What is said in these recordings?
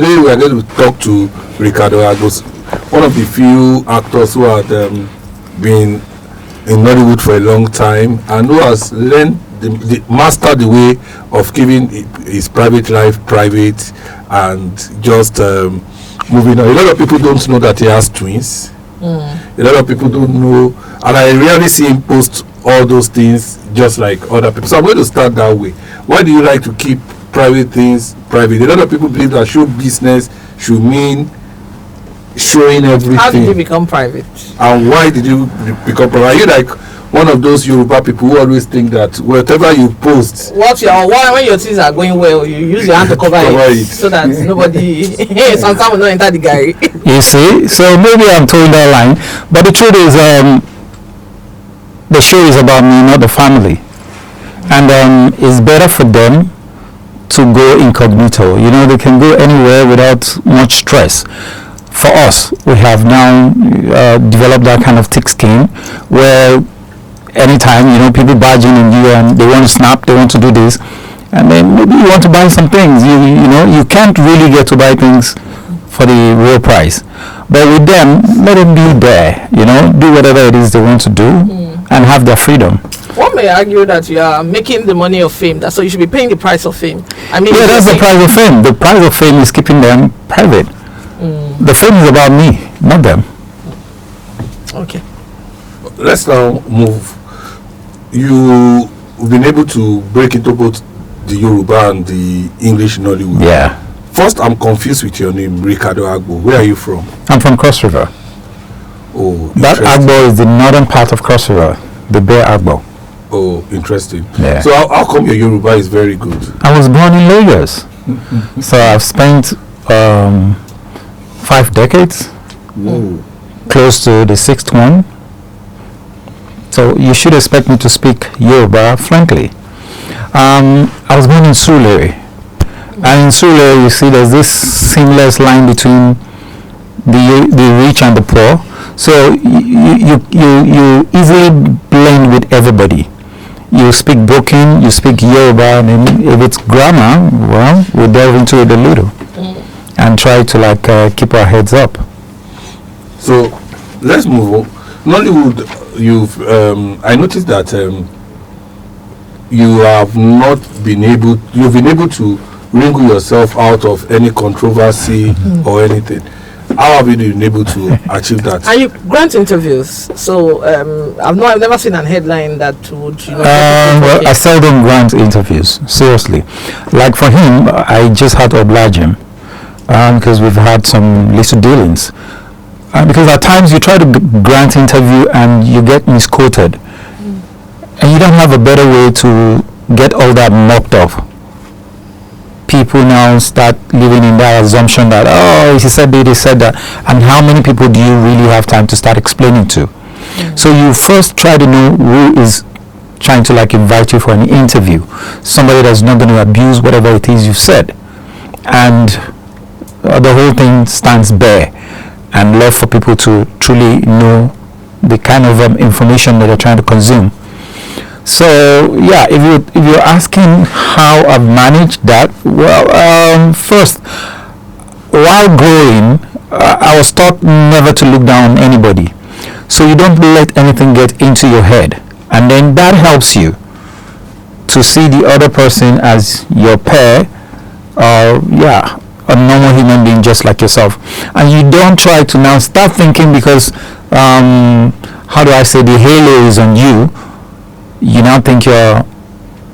today we are going to talk to Rykardor Agbor, one of the few actors who had been in Nollywood for a long time and who has learned, mastered the way of keeping his private life private and just moving on. A lot of people don't know that he has twins. A lot of people don't know, and I rarely see him post all those things just like other people. So I'm going to start that way. Why do you like to keep private things private? A lot of people believe that show business should mean showing everything. How did you become private? And why did you become private? Are you like one of those Yoruba people who always think that whatever you post, when your things are going well, you use your hand to cover it so that nobody sometimes will not enter the gallery. You see, so maybe I'm towing that line, but the truth is, the show is about me, not the family, and it's better for them to go incognito. You know, they can go anywhere without much stress. For us, we have now developed that kind of thick skin where anytime, you know, people barge in and they want to snap, they want to do this, and then maybe you want to buy some things. You know, you can't really get to buy things for the real price. But with them, let them be there, you know, do whatever it is they want to do and have their freedom. One may argue that you are making the money of fame, so you should be paying the price of fame. I mean, yeah, that's the price of fame. The price of fame is keeping them private. The fame is about me, not them. Okay. Let's now move. You've been able to break into both the Yoruba and the English Nollywood. Yeah. First, I'm confused with your name, Rykador Agbor. Where are you from? I'm from Cross River. Oh, that Agbor is the northern part of Cross River, the Bear Agbor. Oh, interesting. Yeah. So how come your Yoruba is very good? I was born in Lagos. So I've spent 5 decades, close to the 6th one. So you should expect me to speak Yoruba frankly. I was born in Surulere, and in Surulere you see there's this seamless line between the rich and the poor. So you easily blend with everybody. You speak broken, you speak Yoruba, and then if it's grammar, well, we delve into it a little and try to keep our heads up. So let's move on. Nollywood, I noticed that you've been able to wrinkle yourself out of any controversy or anything. How have you been able to achieve that? And you grant interviews, so I've never seen a headline that would. Well, I seldom grant interviews. Seriously, like for him, I just had to oblige him because we've had some little dealings. Because at times you try to grant interview and you get misquoted, and you don't have a better way to get all that knocked off. People now start living in that assumption that, oh, he said this, he said that, and how many people do you really have time to start explaining to? So you first try to know who is trying to invite you for an interview, somebody that's not going to abuse whatever it is you've said, and the whole thing stands bare, and love for people to truly know the kind of information that they're trying to consume. So yeah, if you're asking how I've managed that, well, first, while growing, I was taught never to look down on anybody. So you don't let anything get into your head, and then that helps you to see the other person as your peer, a normal human being just like yourself. And you don't try to now start thinking because how do I say, the halo is on you. You now think you're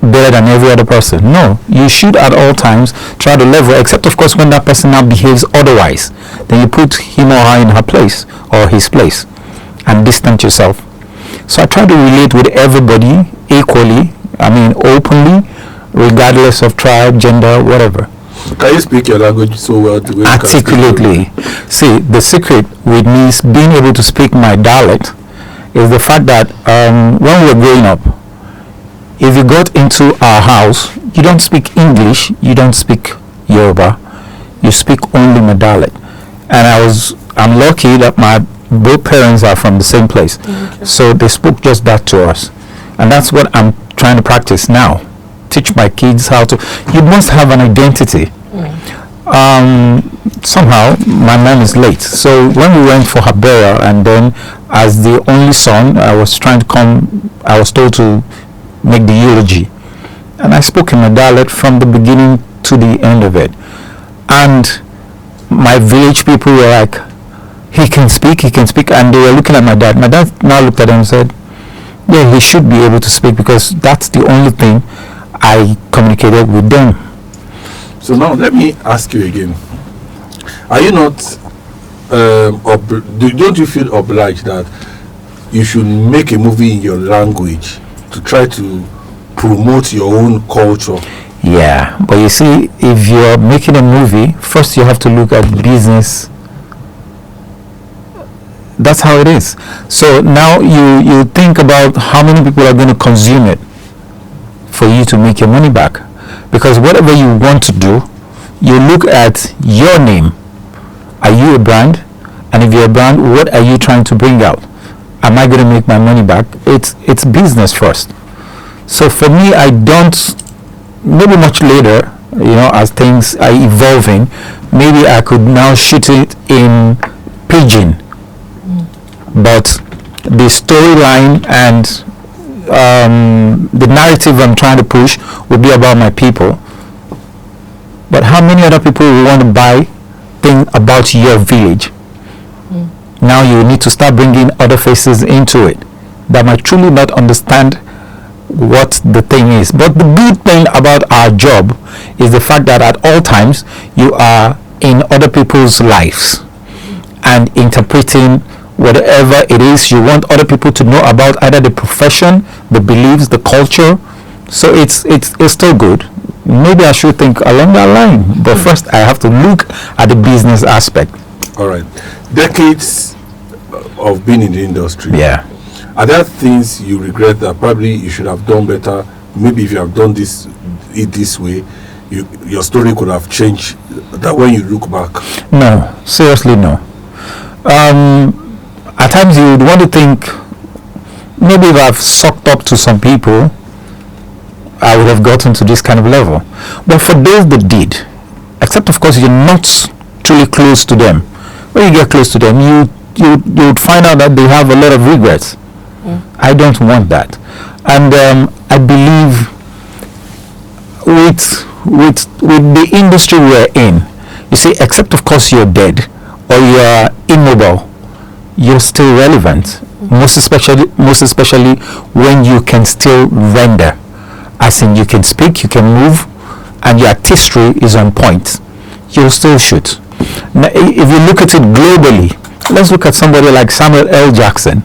better than every other person. No, you should at all times try to level, except of course when that person now behaves otherwise, then you put him or her in her place or his place and distance yourself. So I try to relate with everybody equally, openly, regardless of tribe, gender, whatever. Can you speak your language so well? Articulately. See, the secret with me is being able to speak my dialect is the fact that when we were growing up, if you got into our house, you don't speak English, you don't speak Yoruba, you speak only my dialect. And I'm lucky that my both parents are from the same place, so they spoke just that to us, and that's what I'm trying to practice now. Teach my kids how to. You must have an identity. somehow my mom is late. So when we went for her burial, and then as the only son, I was told to make the eulogy. And I spoke in my dialect from the beginning to the end of it. And my village people were like, he can speak. And they were looking at my dad. My dad now looked at him and said, yeah, he should be able to speak, because that's the only thing I communicated with them. So now let me ask you again. Are you not, don't you feel obliged that you should make a movie in your language to try to promote your own culture? Yeah, but you see, if you're making a movie, first you have to look at business. That's how it is. So now you think about how many people are going to consume it for you to make your money back. Because whatever you want to do, you look at your name. Are you a brand? And if you're a brand, what are you trying to bring out? Am I going to make my money back? It's business first. So for me, I don't, maybe much later, as things are evolving, maybe I could now shoot it in pidgin. But the storyline and the narrative I'm trying to push will be about my people. But how many other people will want to buy things about your village? Now you need to start bringing other faces into it that might truly not understand what the thing is. But the good thing about our job is the fact that at all times you are in other people's lives and interpreting whatever it is you want other people to know about, either the profession, the beliefs, the culture. So it's still good. Maybe I should think along that line, but first I have to look at the business aspect. All right. Decades of being in the industry. Yeah. Are there things you regret that probably you should have done better? Maybe if you have done this way, your story could have changed. That when you look back. No, seriously, no. At times you would want to think, maybe if I've sucked up to some people, I would have gotten to this kind of level. But for those that did, except of course you're not truly close to them, when you get close to them, you would find out that they have a lot of regrets. I don't want that. And I believe with the industry we're in, you see, except of course you're dead or you're immobile, you're still relevant. Most especially when you can still render, as in you can speak, you can move, and your artistry is on point. You'll still shoot. Now, if you look at it globally, let's look at somebody like Samuel L. Jackson.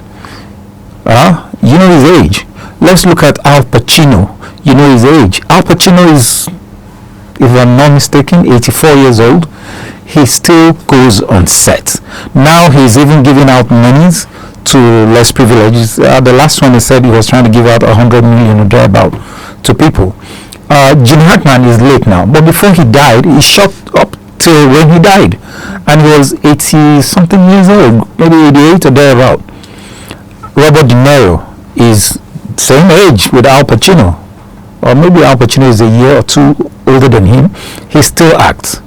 You know his age. Let's look at Al Pacino. You know his age. Al Pacino is, if I'm not mistaken, 84 years old. He still goes on set. Now he's even giving out monies to less privileged. The last one he said he was trying to give out 100 million or thereabout to people. Gene Hackman is late now, but before he died, he shot up till when he died, and he was 80 something years old, maybe 88 or thereabout. Robert De Niro is same age with Al Pacino, or maybe Al Pacino is a year or two older than him. He still acts.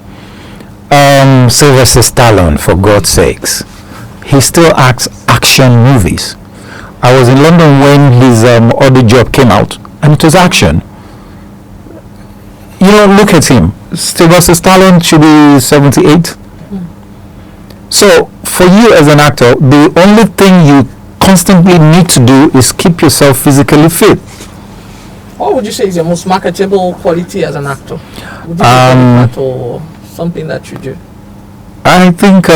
Sylvester Stallone, for God's sakes, he still acts action movies. I was in London when his other job came out, and it was action. Look at him. Sylvester Stallone should be 78. So for you as an actor, the only thing you constantly need to do is keep yourself physically fit. What would you say is your most marketable quality as an actor? Would you say that or something that you do? I think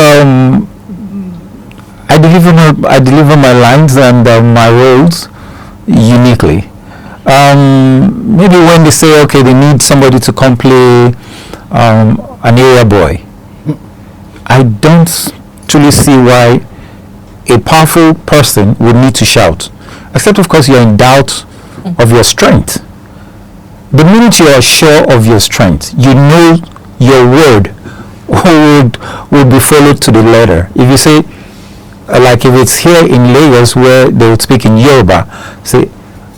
I deliver my lines and my roles uniquely. Maybe when they say, okay, they need somebody to come play an area boy, I don't truly see why a powerful person would need to shout, except of course you're in doubt of your strength. The minute you are sure of your strength, you know your word would be followed to the letter. If you say, like if it's here in Lagos where they would speak in Yoruba, say,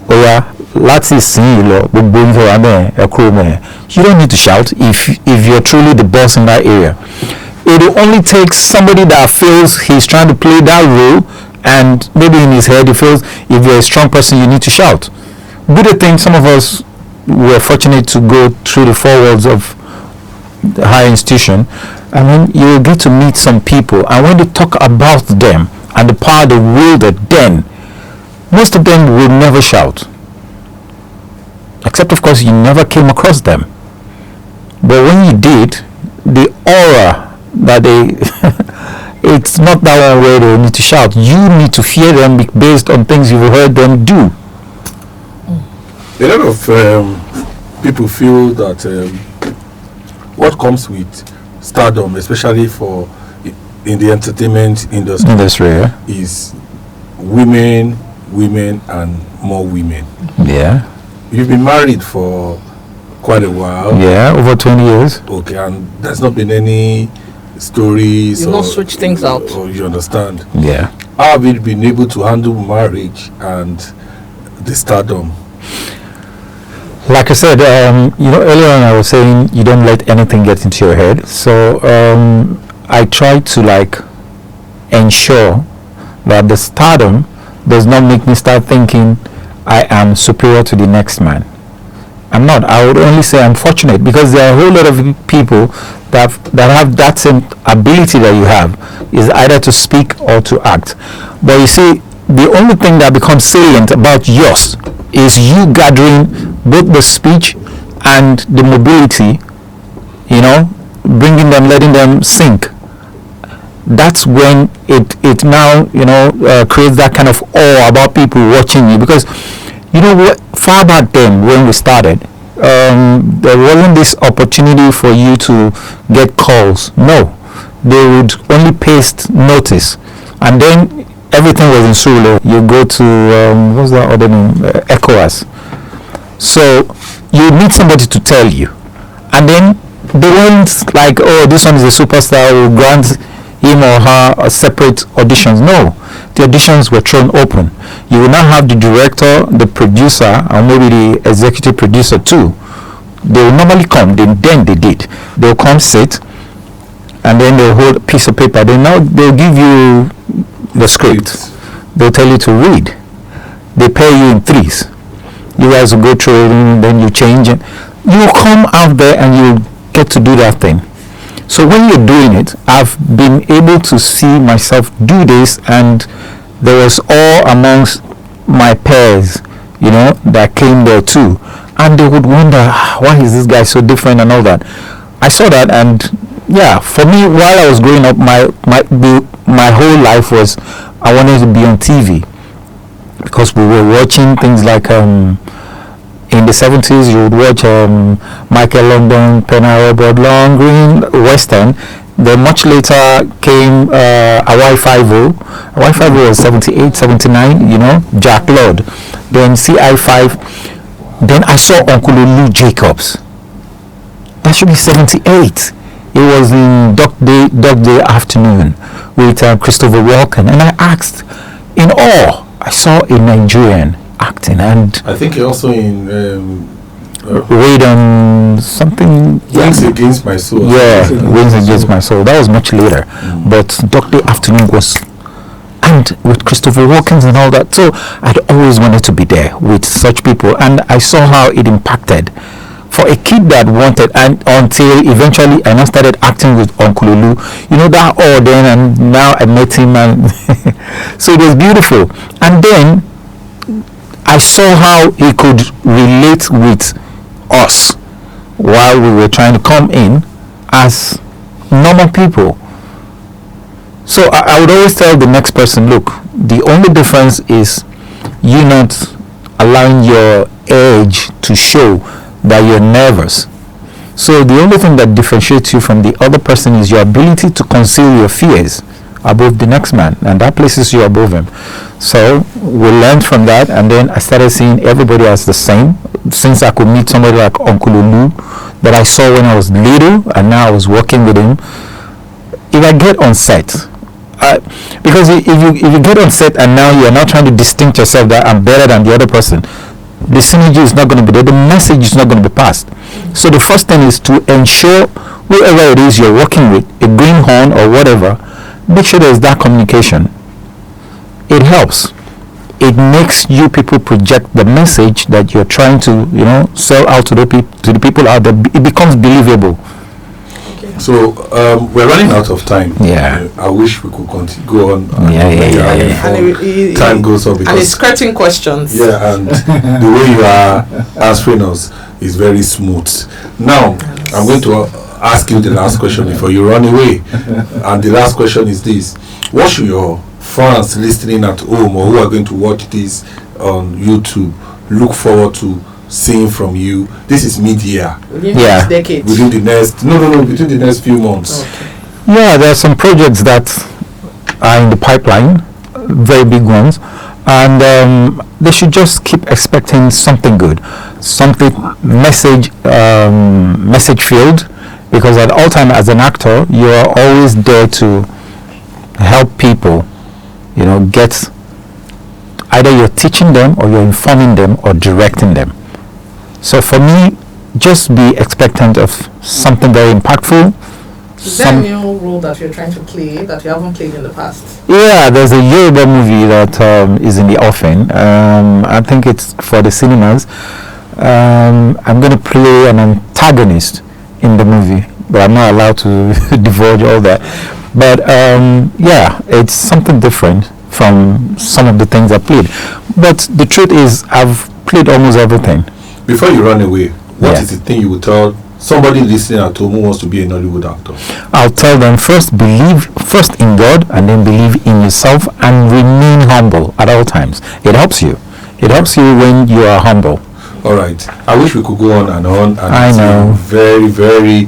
oh yeah, láti sìn lọ gbogbo ń fọwọ́ mẹ́ ẹ kúrò mẹ́. You don't need to shout if you're truly the boss in that area. it will only take somebody that feels he's trying to play that role, and maybe in his head he feels if you're a strong person you need to shout. Good thing some of us were fortunate to go through the four walls of the higher institution. I mean, you will get to meet some people, and when they talk about them and the power they wielded then, most of them will never shout, except of course you never came across them. But when you did, the aura that they it's not that one where they need to shout. You need to fear them based on things you've heard them do. A lot of people feel that what comes with stardom, especially for in the entertainment industry, yeah, is women, and more women. Yeah. You've been married for quite a while. Yeah, over 20 years. Okay, and there's not been any stories. You not switch things out. Or you understand? Yeah. How have you been able to handle marriage and the stardom? Like I said, earlier on I was saying you don't let anything get into your head. So I try to ensure that the stardom does not make me start thinking I am superior to the next man. I'm not. I would only say I'm fortunate, because there are a whole lot of people that have that same ability that you have, is either to speak or to act. But you see, the only thing that becomes salient about yours is you gathering both the speech and the mobility, bringing them, letting them sink. That's when it now creates that kind of awe about people watching you. Because far back then when we started, there wasn't this opportunity for you to get calls. No, they would only paste notice, and then everything was in Sulu. You go to what's that other name, ECOWAS. So you need somebody to tell you, and then they weren't like, oh, this one is a superstar, we'll grant him or her a separate auditions. No, the auditions were thrown open. You will now have the director, the producer, or maybe the executive producer too. They will normally come, then they did. They'll come sit, and then they'll hold a piece of paper. They'll give you the script. They'll tell you to read. They pay you in threes. You guys will go through it, and then you change it. You come out there and you get to do that thing. So when you're doing it, I've been able to see myself do this, and there was awe amongst my peers, that came there too, and they would wonder, why is this guy so different and all that. I saw that, and yeah, for me, while I was growing up, my whole life was I wanted to be on TV, because we were watching things like in the 70s, you would watch Michael London, Penna Robert, Long Green, Western. Then much later came Hawaii 5-0. Hawaii 5-0 was 78, 79, Jack Lord. Then CI5. Then I saw Uncle Lulu Jacobs. That should be 78. It was in Dog Day Afternoon with Christopher Walken. And I asked, in awe, I saw a Nigerian acting, and I think you're also in Raid on something. Wings Against My Soul. Yeah, Wings Against My Soul. That was much later. But Dog Day Afternoon was, and with Christopher Walken and all that. So I'd always wanted to be there with such people, and I saw how it impacted. For a kid that wanted, and until eventually I now started acting with Uncle Lulu, that all then, and now I met him, and so it was beautiful. And then I saw how he could relate with us while we were trying to come in as normal people. So I would always tell the next person, look, the only difference is you not allowing your edge to show that you're nervous. So the only thing that differentiates you from the other person is your ability to conceal your fears above the next man, and that places you above him. So we learned from that, and then I started seeing everybody as the same. Since I could meet somebody like Uncle Lulu that I saw when I was little, and now I was working with him. If I get on set, because if you get on set and now you're not trying to distinct yourself that I'm better than the other person, the synergy is not going to be there. The message is not going to be passed. So the first thing is to ensure whoever it is you're working with, a greenhorn or whatever, make sure there's that communication. It helps. It makes you people project the message that you're trying to, sell out to the people out there. It becomes believable. So we're running out of time. Yeah. I wish we could go on. And time goes on because and it's skirting questions. Yeah, and the way you are answering us is very smooth. Now I'm going to ask you the last question before you run away. And the last question is this: what should your fans listening at home or who are going to watch this on YouTube look forward to seeing from you? This is mid-year. Within the decade. Within the next few months. Okay. Yeah, there are some projects that are in the pipeline, very big ones, and they should just keep expecting something good, something message filled, because at all time as an actor, you are always there to help people, get, either you're teaching them or you're informing them or directing them. So for me, just be expectant of something very impactful. Is there a new role that you're trying to play that you haven't played in the past? Yeah, there's a Yoruba movie that is in the offing. I think it's for the cinemas. I'm going to play an antagonist in the movie, but I'm not allowed to divulge all that. But yeah, it's something different from some of the things I played. But the truth is, I've played almost everything. Before you run away, what is the thing you would tell somebody listening at home who wants to be a Nollywood actor? I'll tell them believe first in God and then believe in yourself and remain humble at all times. It helps you. It helps you when you are humble. All right. I wish we could go on and on. And I know. Very, very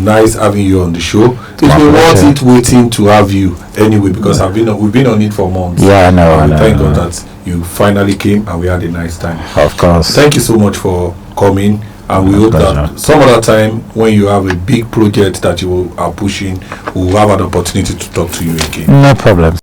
nice having you on the show. It's been worth it waiting to have you anyway, because we've been on it for months. Yeah, I know. Thank God that you finally came and we had a nice time. Of course. Thank you so much for coming, and we hope that some other time when you have a big project that you are pushing, we'll have an opportunity to talk to you again. No problem.